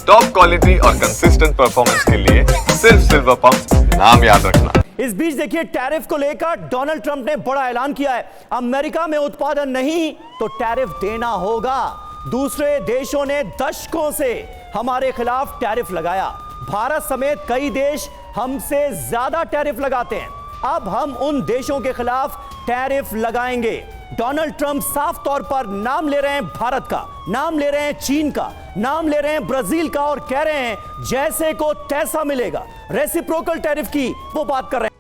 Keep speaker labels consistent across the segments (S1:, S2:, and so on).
S1: Top quality और consistent performance के लिए सिर्फ सिल्वर पंप नाम याद रखना।
S2: इस बीच देखिए, टैरिफ को लेकर डोनाल्ड ट्रंप ने बड़ा ऐलान किया है। अमेरिका में उत्पादन नहीं तो टैरिफ देना होगा। दूसरे देशों ने दशकों से हमारे खिलाफ टैरिफ लगाया। भारत समेत कई देश हमसे ज्यादा टैरिफ लगाते हैं। अब हम उन देशों के खिलाफ टैरिफ लगाएंगे। डोनाल्ड ट्रंप साफ तौर पर नाम ले रहे हैं भारत का, नाम ले रहे हैं चीन का, नाम ले रहे हैं ब्राजील का और कह रहे हैं जैसे को तैसा मिलेगा। रेसिप्रोकल टैरिफ की वो बात कर रहे हैं।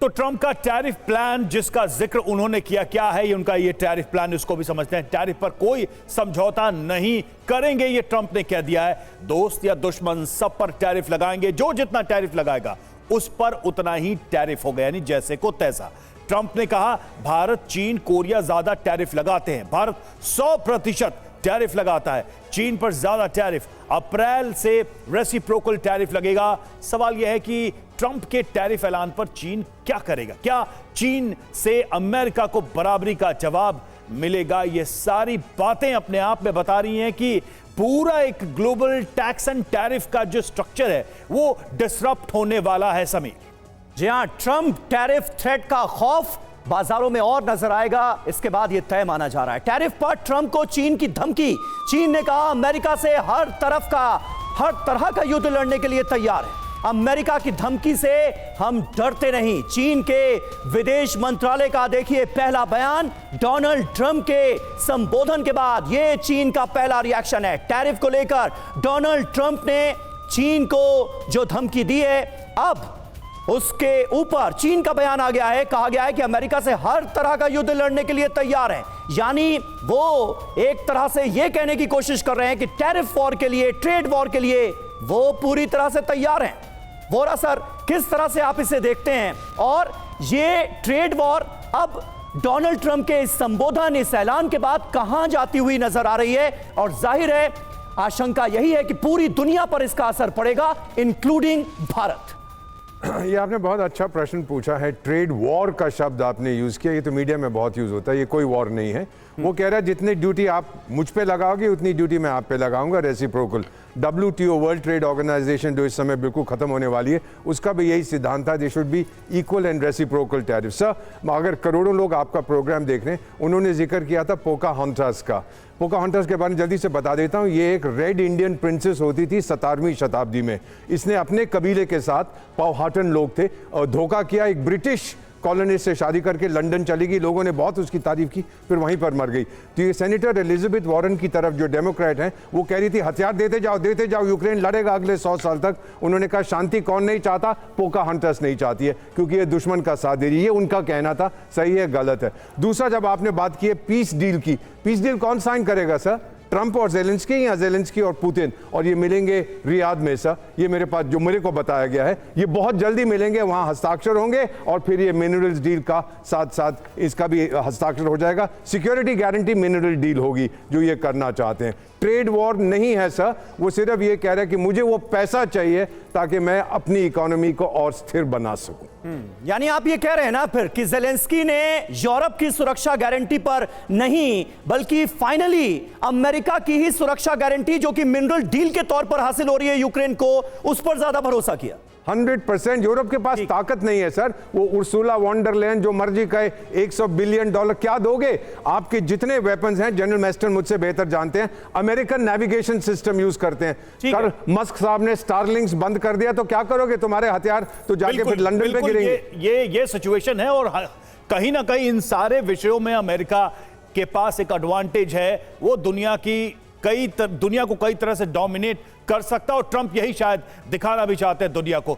S3: तो ट्रंप का टैरिफ प्लान जिसका जिक्र उन्होंने किया, क्या है ये उनका ये टैरिफ प्लान, इसको भी समझते हैं। टैरिफ पर कोई समझौता नहीं करेंगे, ये ट्रंप ने कह दिया है। दोस्त या दुश्मन सब पर टैरिफ लगाएंगे, जो जितना टैरिफ लगाएगा उस पर उतना ही टैरिफ होगा, यानी जैसे को तैसा। ट्रंप ने कहा भारत, चीन, कोरिया ज्यादा टैरिफ लगाते हैं। भारत 100% टैरिफ लगाता है, चीन पर ज्यादा टैरिफ। अप्रैल से रेसिप्रोकल टैरिफ लगेगा। सवाल यह है कि ट्रंप के टैरिफ ऐलान पर चीन क्या करेगा? क्या चीन से अमेरिका को बराबरी का जवाब मिलेगा? ये सारी बातें अपने आप में बता रही हैं कि पूरा एक ग्लोबल टैक्स एंड टैरिफ का जो स्ट्रक्चर है वो डिसरप्ट होने वाला है। समीर
S2: जी हां, ट्रंप टैरिफ थ्रेट का खौफ बाजारों में और नजर आएगा। इसके बाद यह तय माना जा रहा है। टैरिफ पर ट्रंप को चीन की धमकी। चीन ने कहा अमेरिका से हर तरह का युद्ध लड़ने के लिए तैयार है। अमेरिका की धमकी से हम डरते नहीं। चीन के विदेश मंत्रालय का देखिए पहला बयान। डोनाल्ड ट्रंप के संबोधन के बाद यह चीन का पहला रिएक्शन है। टैरिफ को लेकर डोनाल्ड ट्रंप ने चीन को जो धमकी दी है, अब उसके ऊपर चीन का बयान आ गया है। कहा गया है कि अमेरिका से हर तरह का युद्ध लड़ने के लिए तैयार है। यानी वो एक तरह से यह कहने की कोशिश कर रहे हैं कि टैरिफ वॉर के लिए, ट्रेड वॉर के लिए वो पूरी तरह से तैयार हैं। वोरा सर, किस तरह से आप इसे देखते हैं? और ये ट्रेड वॉर अब डोनाल्ड ट्रंप के इस संबोधन, इस ऐलान के बाद कहां जाती हुई नजर आ रही है? और जाहिर है आशंका यही है कि पूरी दुनिया पर इसका असर पड़ेगा, इंक्लूडिंग भारत।
S4: ये आपने बहुत अच्छा प्रश्न पूछा है। ट्रेड वॉर का शब्द आपने यूज किया, ये तो मीडिया में बहुत यूज होता है। ये कोई वॉर नहीं है। वो कह रहा है जितनी ड्यूटी आप मुझ पे लगाओगे उतनी ड्यूटी मैं आप पे लगाऊंगा, reciprocal. WTO, world trade organisation, जो इस समय बिल्कुल खत्म होने वाली है, उसका भी यही सिद्धांत था, they should be equal and reciprocal tariff. Sir, अगर करोड़ों लोग आपका प्रोग्राम देख रहे हैं, उन्होंने जिक्र किया था पोकाहोंटास का। पोकाहोंटास के बारे में जल्दी से बता देता हूँ। ये एक रेड इंडियन प्रिंसेस होती थी 17वीं शताब्दी में। इसने अपने कबीले के साथ, पावहाटन लोग थे, और धोखा किया। एक ब्रिटिश कॉलोनिस्ट से शादी करके लंदन चली गई। लोगों ने बहुत उसकी तारीफ की, फिर वहीं पर मर गई। तो ये सेनेटर एलिजाबेथ वॉरेन की तरफ, जो डेमोक्रेट हैं, वो कह रही थी हथियार देते जाओ, यूक्रेन लड़ेगा अगले 100 साल तक। उन्होंने कहा शांति कौन नहीं चाहता? पोकाहोंटास नहीं चाहती है, क्योंकि ये दुश्मन का साथ दे रही है। ये उनका कहना था। सही है, गलत है? दूसरा, जब आपने बात की है पीस डील की, पीस डील कौन साइन करेगा सर? ट्रंप और ज़ेलेंस्की, या ज़ेलेंस्की और पुतिन? और ये मिलेंगे रियाद में सर। ये मेरे पास जो मेरे को बताया गया है, ये बहुत जल्दी मिलेंगे, वहां हस्ताक्षर होंगे और फिर ये मिनरल्स डील का साथ साथ इसका भी हस्ताक्षर हो जाएगा। सिक्योरिटी गारंटी मिनरल डील होगी जो ये करना चाहते हैं। ट्रेड वॉर नहीं है सर। वो सिर्फ ये कह रहे हैं कि मुझे वो पैसा चाहिए ताकि मैं अपनी इकोनॉमी को और स्थिर बना सकूं।
S2: यानी आप ये कह रहे हैं ना फिर कि ज़ेलेंस्की ने यूरोप की सुरक्षा गारंटी पर नहीं, बल्कि फाइनली अमेरिका की ही सुरक्षा गारंटी, जो कि मिनरल डील के तौर पर हासिल हो रही है यूक्रेन को, उस पर ज्यादा भरोसा किया।
S4: 100% यूरोप के पास ताकत नहीं है सर। वो उर्सुला वॉन डर लेयन जो मर्जी कहे, $100 बिलियन क्या दोगे? आपके जितने वेपन्स हैं, जनरल मैस्टन मुझसे बेहतर जानते हैं, अमेरिकन नेविगेशन सिस्टम यूज करते हैं। कल मस्क साहब ने स्टारलिंक्स बंद कर दिया, तो क्या करोगे? तुम्हारे हथियार तो जाके फिर लंदन पे गिरेंगे।
S3: ये सिचुएशन है, और कहीं ना कहीं इन सारे विषयों में अमेरिका के पास एक एडवांटेज है। वो दुनिया को कई तरह से डोमिनेट कर सकता है, और ट्रंप यही शायद दिखाना भी चाहते हैं दुनिया को।